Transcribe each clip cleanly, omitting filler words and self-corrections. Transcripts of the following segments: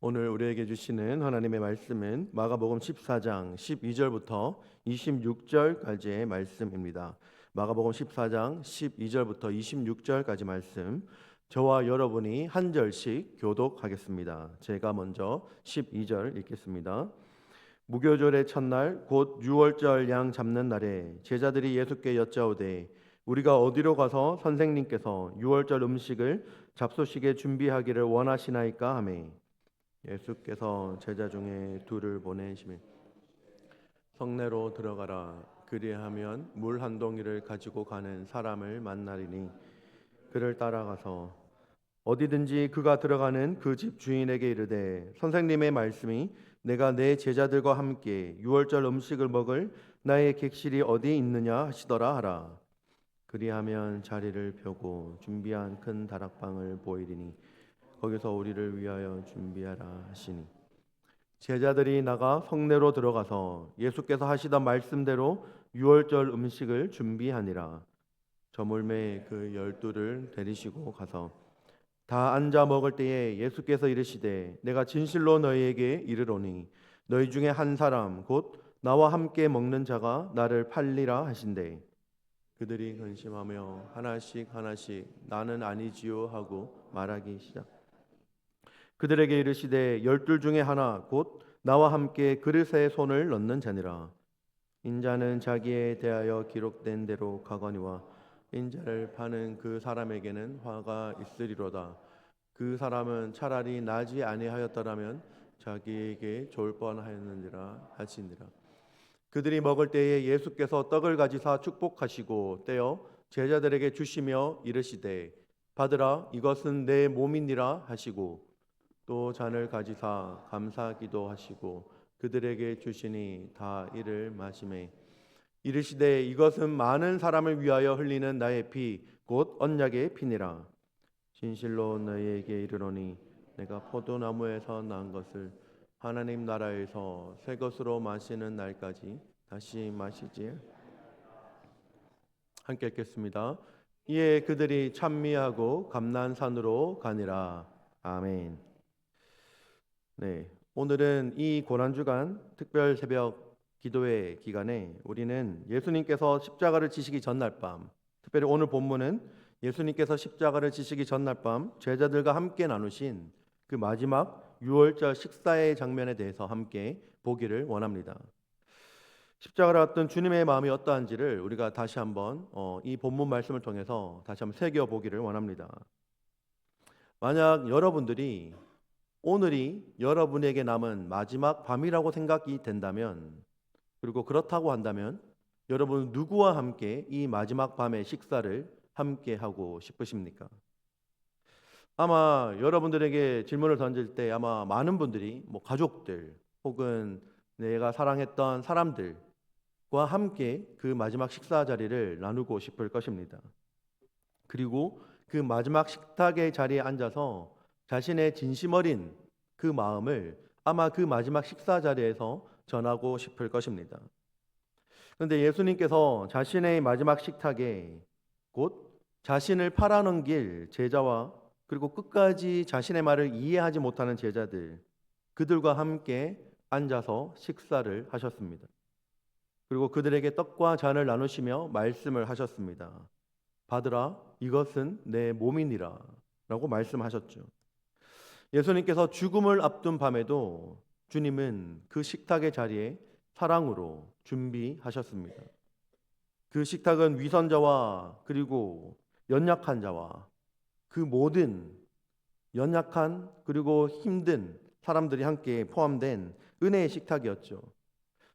오늘 우리에게 주시는 하나님의 말씀은 마가복음 14장 12절부터 26절까지의 말씀입니다. 마가복음 14장 12절부터 26절까지 말씀, 저와 여러분이 한 절씩 교독하겠습니다. 제가 먼저 12절 읽겠습니다. 무교절의 첫날 곧 유월절 양 잡는 날에 제자들이 예수께 여짜오되 우리가 어디로 가서 선생님께서 유월절 음식을 잡수시게 준비하기를 원하시나이까 하매 예수께서 제자 중에 둘을 보내시며 성내로 들어가라. 그리하면 물 한 동이를 가지고 가는 사람을 만나리니 그를 따라가서 어디든지 그가 들어가는 그 집 주인에게 이르되 선생님의 말씀이 내가 내 제자들과 함께 유월절 음식을 먹을 나의 객실이 어디 있느냐 하시더라 하라. 그리하면 자리를 펴고 준비한 큰 다락방을 보이리니 거기서 우리를 위하여 준비하라 하시니 제자들이 나가 성내로 들어가서 예수께서 하시던 말씀대로 유월절 음식을 준비하니라. 저물매 그 12를 데리시고 가서 다 앉아 먹을 때에 예수께서 이르시되 내가 진실로 너희에게 이르노니 너희 중에 한 사람 곧 나와 함께 먹는 자가 나를 팔리라 하신대. 그들이 근심하며 하나씩 하나씩 나는 아니지요 하고 말하기 시작. 그들에게 이르시되 12 중에 하나 곧 나와 함께 그릇에 손을 넣는 자니라. 인자는 자기에 대하여 기록된 대로 가거니와 인자를 파는 그 사람에게는 화가 있으리로다. 그 사람은 차라리 나지 아니하였더라면 자기에게 좋을 뻔하였느니라 하시니라. 그들이 먹을 때에 예수께서 떡을 가지사 축복하시고 떼어 제자들에게 주시며 이르시되 받으라 이것은 내 몸이니라 하시고 또 잔을 가지사 감사기도 하시고 그들에게 주시니 다 이를 마시매 이르시되 이것은 많은 사람을 위하여 흘리는 나의 피 곧 언약의 피니라. 진실로 너희에게 이르노니 내가 포도나무에서 난 것을 하나님 나라에서 새 것으로 마시는 날까지 다시 마시지. 함께 읽겠습니다. 이에 그들이 찬미하고 감난산으로 가니라. 아멘. 네, 오늘은 이 고난주간 특별 새벽 기도회 기간에 우리는 예수님께서 십자가를 지시기 전날 밤, 특별히 오늘 본문은 예수님께서 십자가를 지시기 전날 밤 제자들과 함께 나누신 그 마지막 유월절 식사의 장면에 대해서 함께 보기를 원합니다. 십자가를 왔던 주님의 마음이 어떠한지를 우리가 다시 한번 이 본문 말씀을 통해서 다시 한번 새겨보기를 원합니다. 만약 여러분들이 오늘이 여러분에게 남은 마지막 밤이라고 생각이 된다면, 그리고 그렇다고 한다면 여러분 누구와 함께 이 마지막 밤의 식사를 함께 하고 싶으십니까? 아마 여러분들에게 질문을 던질 때 아마 많은 분들이 가족들 혹은 내가 사랑했던 사람들과 함께 그 마지막 식사 자리를 나누고 싶을 것입니다. 그리고 그 마지막 식탁의 자리에 앉아서 자신의 진심 어린 그 마음을 아마 그 마지막 식사 자리에서 전하고 싶을 것입니다. 그런데 예수님께서 자신의 마지막 식탁에 곧 자신을 팔아넘길 제자와 그리고 끝까지 자신의 말을 이해하지 못하는 제자들, 그들과 함께 앉아서 식사를 하셨습니다. 그리고 그들에게 떡과 잔을 나누시며 말씀을 하셨습니다. 받으라 이것은 내 몸이니라 라고 말씀하셨죠. 예수님께서 죽음을 앞둔 밤에도 주님은 그 식탁의 자리에 사랑으로 준비하셨습니다. 그 식탁은 위선자와 그리고 연약한 자와 그 모든 연약한 그리고 힘든 사람들이 함께 포함된 은혜의 식탁이었죠.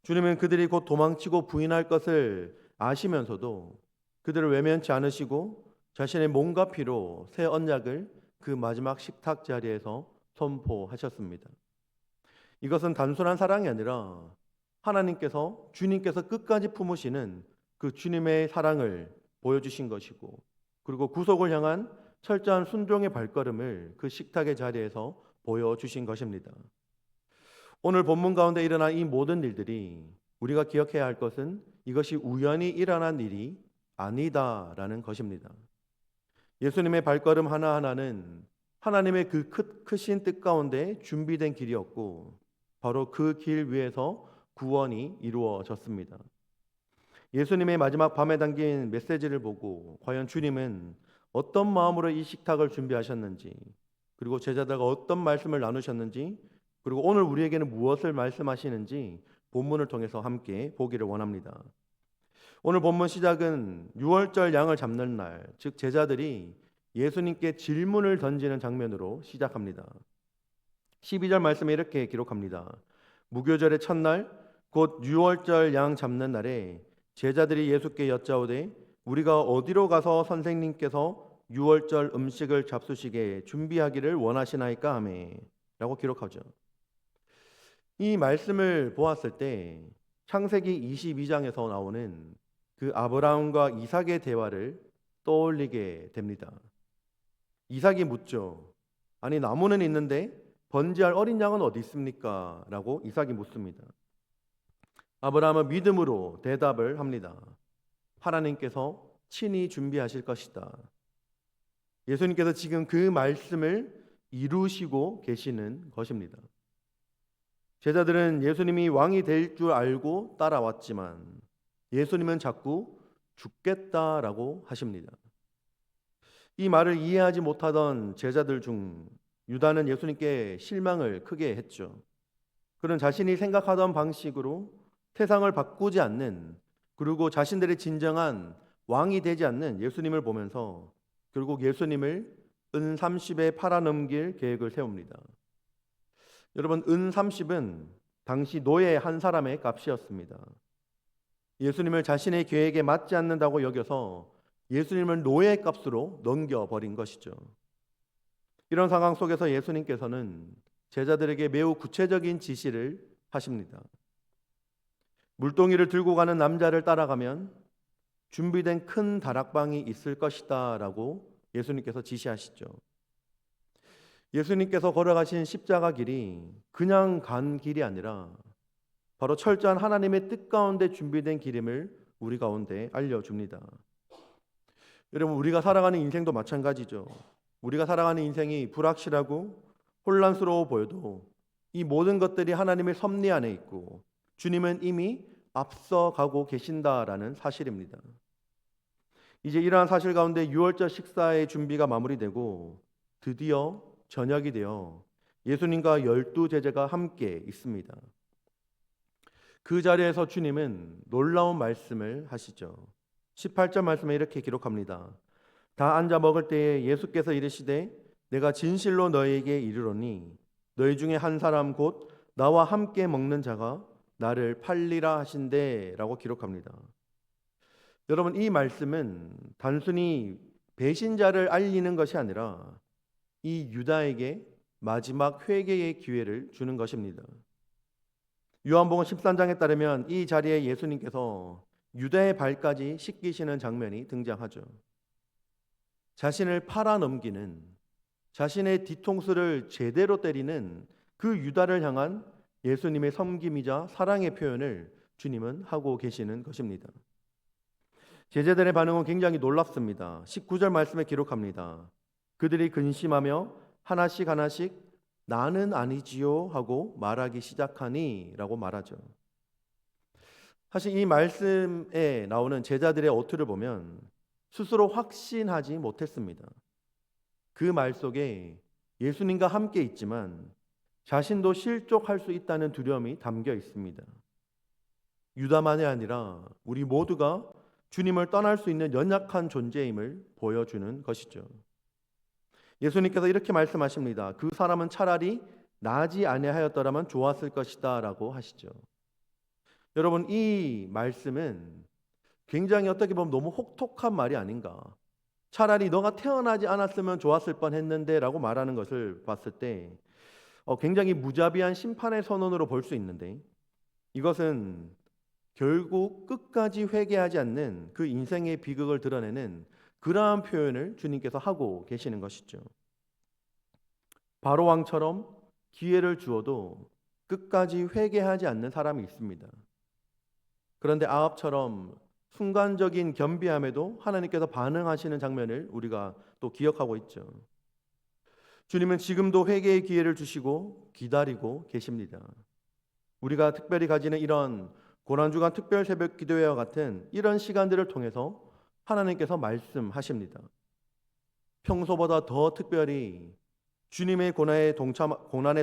주님은 그들이 곧 도망치고 부인할 것을 아시면서도 그들을 외면치 않으시고 자신의 몸과 피로 새 언약을 그 마지막 식탁 자리에서 선포하셨습니다. 이것은 단순한 사랑이 아니라 하나님께서 주님께서 끝까지 품으시는 그 주님의 사랑을 보여주신 것이고, 그리고 구속을 향한 철저한 순종의 발걸음을 그 식탁의 자리에서 보여주신 것입니다. 오늘 본문 가운데 일어난 이 모든 일들이 우리가 기억해야 할 것은 이것이 우연히 일어난 일이 아니다라는 것입니다. 예수님의 발걸음 하나하나는 하나님의 그 크신 뜻 가운데 준비된 길이었고 바로 그 길 위에서 구원이 이루어졌습니다. 예수님의 마지막 밤에 담긴 메시지를 보고 과연 주님은 어떤 마음으로 이 식탁을 준비하셨는지, 그리고 제자들과 어떤 말씀을 나누셨는지, 그리고 오늘 우리에게는 무엇을 말씀하시는지 본문을 통해서 함께 보기를 원합니다. 오늘 본문 시작은 유월절 양을 잡는 날, 즉 제자들이 예수님께 질문을 던지는 장면으로 시작합니다. 12절 말씀에 이렇게 기록합니다. 무교절의 첫날 곧 유월절 양 잡는 날에 제자들이 예수께 여짜오되 우리가 어디로 가서 선생님께서 유월절 음식을 잡수시게 준비하기를 원하시나이까 하매 라고 기록하죠. 이 말씀을 보았을 때 창세기 22장에서 나오는 그 아브라함과 이삭의 대화를 떠올리게 됩니다. 이삭이 묻죠. 아니 나무는 있는데 번제할 어린 양은 어디 있습니까? 라고 이삭이 묻습니다. 아브라함은 믿음으로 대답을 합니다. 하나님께서 친히 준비하실 것이다. 예수님께서 지금 그 말씀을 이루시고 계시는 것입니다. 제자들은 예수님이 왕이 될 줄 알고 따라왔지만 예수님은 자꾸 죽겠다라고 하십니다. 이 말을 이해하지 못하던 제자들 중 유다는 예수님께 실망을 크게 했죠. 그는 자신이 생각하던 방식으로 세상을 바꾸지 않는, 그리고 자신들의 진정한 왕이 되지 않는 예수님을 보면서 결국 예수님을 은 30에 팔아넘길 계획을 세웁니다. 여러분, 은 30은 당시 노예 한 사람의 값이었습니다. 예수님을 자신의 계획에 맞지 않는다고 여겨서 예수님을 노예 값으로 넘겨버린 것이죠. 이런 상황 속에서 예수님께서는 제자들에게 매우 구체적인 지시를 하십니다. 물동이를 들고 가는 남자를 따라가면 준비된 큰 다락방이 있을 것이다 라고 예수님께서 지시하시죠. 예수님께서 걸어가신 십자가 길이 그냥 간 길이 아니라 바로 철저한 하나님의 뜻 가운데 준비된 길임을 우리 가운데 알려줍니다. 여러분, 우리가 살아가는 인생도 마찬가지죠. 우리가 살아가는 인생이 불확실하고 혼란스러워 보여도 이 모든 것들이 하나님의 섭리 안에 있고 주님은 이미 앞서가고 계신다라는 사실입니다. 이제 이러한 사실 가운데 유월절 식사의 준비가 마무리되고 드디어 저녁이 되어 예수님과 12 제자가 함께 있습니다. 그 자리에서 주님은 놀라운 말씀을 하시죠. 18절 말씀에 이렇게 기록합니다. 다 앉아 먹을 때에 예수께서 이르시되 내가 진실로 너희에게 이르노니 너희 중에 한 사람 곧 나와 함께 먹는 자가 나를 팔리라 하신대 라고 기록합니다. 여러분, 이 말씀은 단순히 배신자를 알리는 것이 아니라 이 유다에게 마지막 회개의 기회를 주는 것입니다. 요한복음 13장에 따르면 이 자리에 예수님께서 유다의 발까지 씻기시는 장면이 등장하죠. 자신을 팔아넘기는, 자신의 뒤통수를 제대로 때리는 그 유다를 향한 예수님의 섬김이자 사랑의 표현을 주님은 하고 계시는 것입니다. 제자들의 반응은 굉장히 놀랍습니다. 19절 말씀에 기록합니다. 그들이 근심하며 하나씩 하나씩 나는 아니지요 하고 말하기 시작하니 라고 말하죠. 사실 이 말씀에 나오는 제자들의 어투를 보면 스스로 확신하지 못했습니다. 그 말 속에 예수님과 함께 있지만 자신도 실족할 수 있다는 두려움이 담겨 있습니다. 유다만이 아니라 우리 모두가 주님을 떠날 수 있는 연약한 존재임을 보여주는 것이죠. 예수님께서 이렇게 말씀하십니다. 그 사람은 차라리 나지 아니하였더라면 좋았을 것이다 라고 하시죠. 여러분, 이 말씀은 굉장히 어떻게 보면 너무 혹독한 말이 아닌가. 차라리 너가 태어나지 않았으면 좋았을 뻔했는데 라고 말하는 것을 봤을 때 굉장히 무자비한 심판의 선언으로 볼 수 있는데, 이것은 결국 끝까지 회개하지 않는 그 인생의 비극을 드러내는 그러한 표현을 주님께서 하고 계시는 것이죠. 바로 왕처럼 기회를 주어도 끝까지 회개하지 않는 사람이 있습니다. 그런데 아합처럼 순간적인 겸비함에도 하나님께서 반응하시는 장면을 우리가 또 기억하고 있죠. 주님은 지금도 회개의 기회를 주시고 기다리고 계십니다. 우리가 특별히 가지는 이런 고난주간 특별 새벽 기도회와 같은 이런 시간들을 통해서 하나님께서 말씀하십니다. 평소보다 더 특별히 주님의 고난에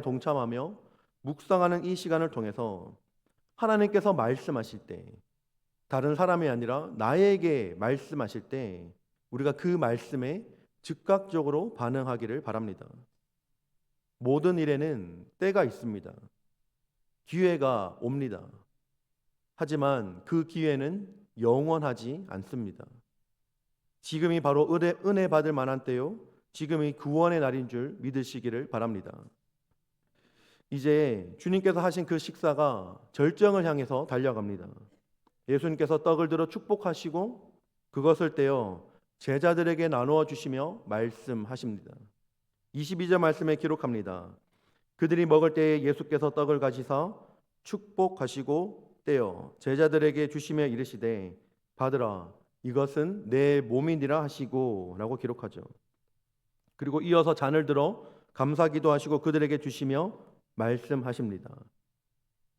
동참하며 묵상하는 이 시간을 통해서 하나님께서 말씀하실 때, 다른 사람이 아니라 나에게 말씀하실 때 우리가 그 말씀에 즉각적으로 반응하기를 바랍니다. 모든 일에는 때가 있습니다. 기회가 옵니다. 하지만 그 기회는 영원하지 않습니다. 지금이 바로 은혜 받을 만한 때요, 지금이 구원의 날인 줄 믿으시기를 바랍니다. 이제 주님께서 하신 그 식사가 절정을 향해서 달려갑니다. 예수님께서 떡을 들어 축복하시고 그것을 떼어 제자들에게 나누어 주시며 말씀하십니다. 22절 말씀에 기록합니다. 그들이 먹을 때에 예수께서 떡을 가지사 축복하시고 떼어 제자들에게 주시며 이르시되 받으라, 이것은 내 몸이니라 하시고 라고 기록하죠. 그리고 이어서 잔을 들어 감사기도 하시고 그들에게 주시며 말씀하십니다.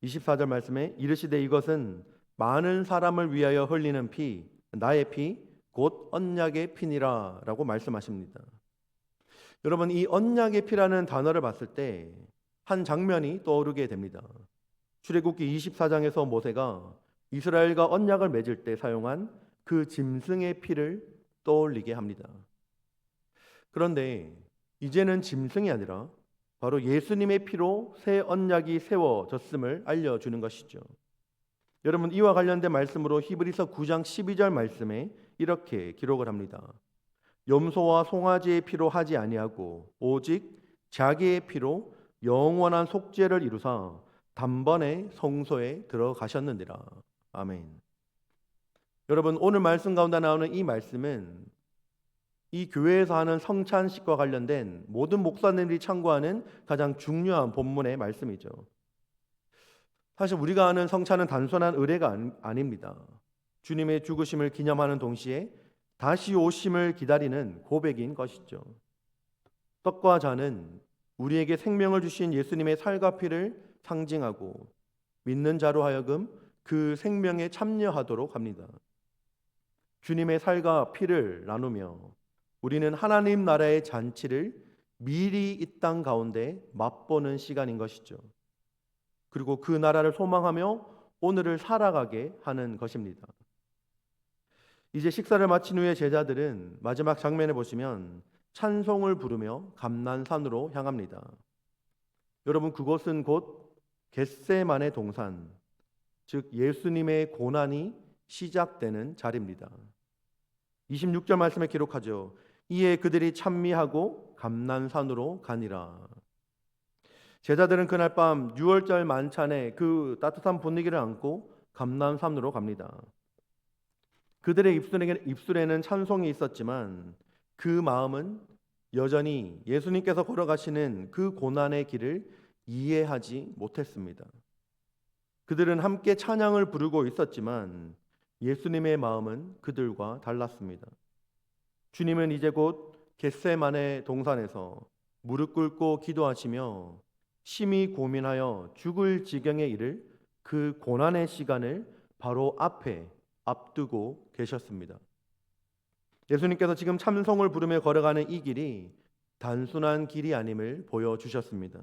24절 말씀에 이르시되 이것은 많은 사람을 위하여 흘리는 피, 나의 피, 곧 언약의 피니라 라고 말씀하십니다. 여러분, 이 언약의 피라는 단어를 봤을 때 한 장면이 떠오르게 됩니다. 출애굽기 24장에서 모세가 이스라엘과 언약을 맺을 때 사용한 그 짐승의 피를 떠올리게 합니다. 그런데 이제는 짐승이 아니라 바로 예수님의 피로 새 언약이 세워졌음을 알려주는 것이죠. 여러분, 이와 관련된 말씀으로 히브리서 9장 12절 말씀에 이렇게 기록을 합니다. 염소와 송아지의 피로 하지 아니하고 오직 자기의 피로 영원한 속죄를 이루사 단번에 성소에 들어가셨느니라. 아멘. 여러분, 오늘 말씀 가운데 나오는 이 말씀은 이 교회에서 하는 성찬식과 관련된 모든 목사님들이 참고하는 가장 중요한 본문의 말씀이죠. 사실 우리가 아는 성찬은 단순한 의례가 아닙니다. 주님의 죽으심을 기념하는 동시에 다시 오심을 기다리는 고백인 것이죠. 떡과 잔은 우리에게 생명을 주신 예수님의 살과 피를 상징하고 믿는 자로 하여금 그 생명에 참여하도록 합니다. 주님의 살과 피를 나누며 우리는 하나님 나라의 잔치를 미리 이 땅 가운데 맛보는 시간인 것이죠. 그리고 그 나라를 소망하며 오늘을 살아가게 하는 것입니다. 이제 식사를 마친 후에 제자들은 마지막 장면에 보시면 찬송을 부르며 감난산으로 향합니다. 여러분, 그곳은 곧 겟세마네 동산, 즉 예수님의 고난이 시작되는 자리입니다. 26절 말씀에 기록하죠. 이에 그들이 찬미하고 감난산으로 가니라. 제자들은 그날 밤 유월절 만찬의 그 따뜻한 분위기를 안고 감난산으로 갑니다. 그들의 입술에는 찬송이 있었지만 그 마음은 여전히 예수님께서 걸어가시는 그 고난의 길을 이해하지 못했습니다. 그들은 함께 찬양을 부르고 있었지만 예수님의 마음은 그들과 달랐습니다. 주님은 이제 곧 겟세마네 동산에서 무릎 꿇고 기도하시며 심히 고민하여 죽을 지경에 이를 그 고난의 시간을 바로 앞에 앞두고 계셨습니다. 예수님께서 지금 찬송을 부르며 걸어가는 이 길이 단순한 길이 아님을 보여주셨습니다.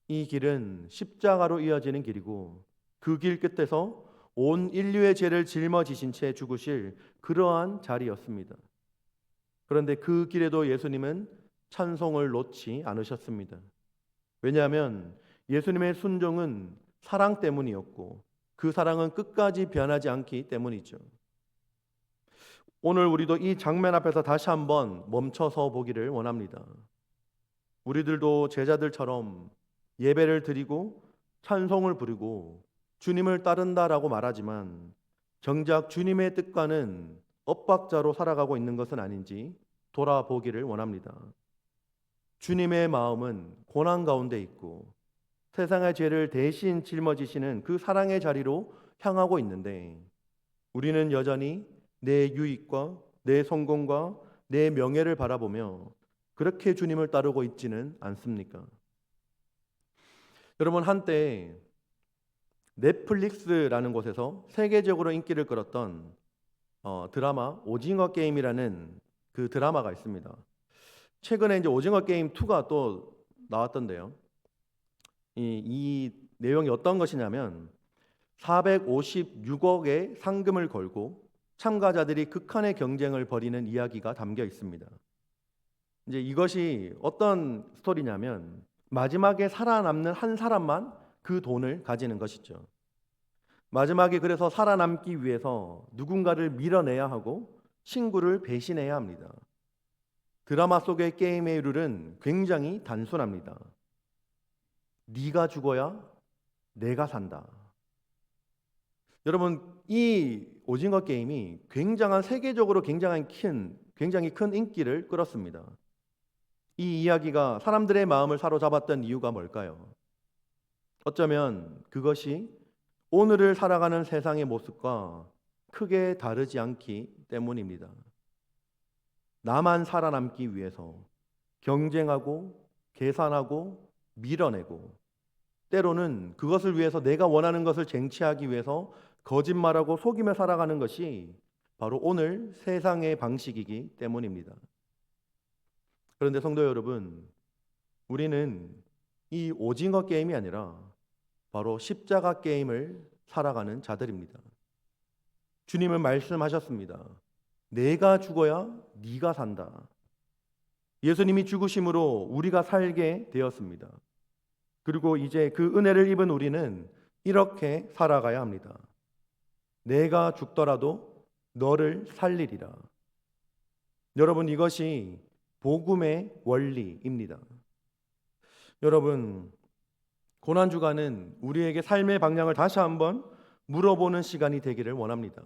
이 길은 십자가로 이어지는 길이고 그 길 끝에서 온 인류의 죄를 짊어지신 채 죽으실 그러한 자리였습니다. 그런데 그 길에도 예수님은 찬송을 놓지 않으셨습니다. 왜냐하면 예수님의 순종은 사랑 때문이었고 그 사랑은 끝까지 변하지 않기 때문이죠. 오늘 우리도 이 장면 앞에서 다시 한번 멈춰서 보기를 원합니다. 우리들도 제자들처럼 예배를 드리고 찬송을 부르고 주님을 따른다라고 말하지만 정작 주님의 뜻과는 엇박자로 살아가고 있는 것은 아닌지 돌아보기를 원합니다. 주님의 마음은 고난 가운데 있고 세상의 죄를 대신 짊어지시는 그 사랑의 자리로 향하고 있는데 우리는 여전히 내 유익과 내 성공과 내 명예를 바라보며 그렇게 주님을 따르고 있지는 않습니까? 여러분, 한때 넷플릭스라는 곳에서 세계적으로 인기를 끌었던 드라마 오징어 게임이라는 그 드라마가 있습니다. 최근에 이제 오징어 게임 2가 또 나왔던데요. 이 내용이 어떤 것이냐면 456억의 상금을 걸고 참가자들이 극한의 경쟁을 벌이는 이야기가 담겨 있습니다. 이제 이것이 어떤 스토리냐면 마지막에 살아남는 한 사람만 그 돈을 가지는 것이죠. 마지막에 그래서 살아남기 위해서 누군가를 밀어내야 하고 친구를 배신해야 합니다. 드라마 속의 게임의 룰은 굉장히 단순합니다. 네가 죽어야 내가 산다. 여러분, 이 오징어 게임이 세계적으로 굉장히 큰 인기를 끌었습니다. 이 이야기가 사람들의 마음을 사로잡았던 이유가 뭘까요? 어쩌면 그것이 오늘을 살아가는 세상의 모습과 크게 다르지 않기 때문입니다. 나만 살아남기 위해서 경쟁하고 계산하고 밀어내고 때로는 그것을 위해서 내가 원하는 것을 쟁취하기 위해서 거짓말하고 속이며 살아가는 것이 바로 오늘 세상의 방식이기 때문입니다. 그런데 성도 여러분, 우리는 이 오징어 게임이 아니라 바로 십자가 게임을 살아가는 자들입니다. 주님은 말씀하셨습니다. 내가 죽어야 네가 산다. 예수님이 죽으심으로 우리가 살게 되었습니다. 그리고 이제 그 은혜를 입은 우리는 이렇게 살아가야 합니다. 내가 죽더라도 너를 살리리라. 여러분, 이것이 복음의 원리입니다. 여러분, 고난주간은 우리에게 삶의 방향을 다시 한번 물어보는 시간이 되기를 원합니다.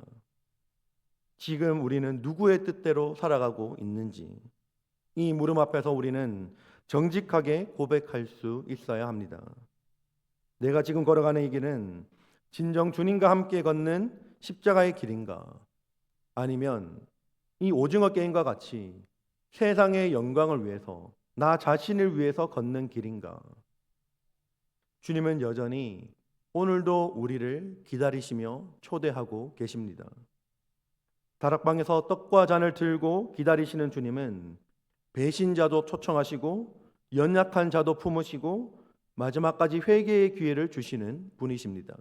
지금 우리는 누구의 뜻대로 살아가고 있는지, 이 물음 앞에서 우리는 정직하게 고백할 수 있어야 합니다. 내가 지금 걸어가는 이 길은 진정 주님과 함께 걷는 십자가의 길인가? 아니면 이 오징어 게임과 같이 세상의 영광을 위해서, 나 자신을 위해서 걷는 길인가? 주님은 여전히 오늘도 우리를 기다리시며 초대하고 계십니다. 다락방에서 떡과 잔을 들고 기다리시는 주님은 배신자도 초청하시고 연약한 자도 품으시고 마지막까지 회개의 기회를 주시는 분이십니다.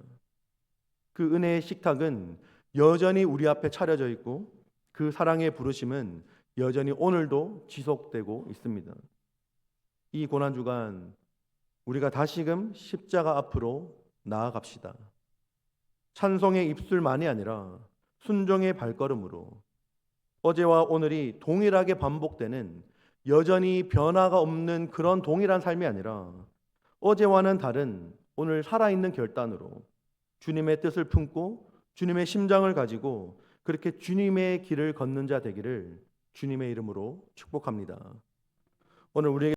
그 은혜의 식탁은 여전히 우리 앞에 차려져 있고 그 사랑의 부르심은 여전히 오늘도 지속되고 있습니다. 이 고난주간 우리가 다시금 십자가 앞으로 나아갑시다. 찬송의 입술만이 아니라 순종의 발걸음으로 어제와 오늘이 동일하게 반복되는, 여전히 변화가 없는 그런 동일한 삶이 아니라 어제와는 다른 오늘 살아있는 결단으로 주님의 뜻을 품고 주님의 심장을 가지고 그렇게 주님의 길을 걷는 자 되기를 주님의 이름으로 축복합니다. 오늘 우리에게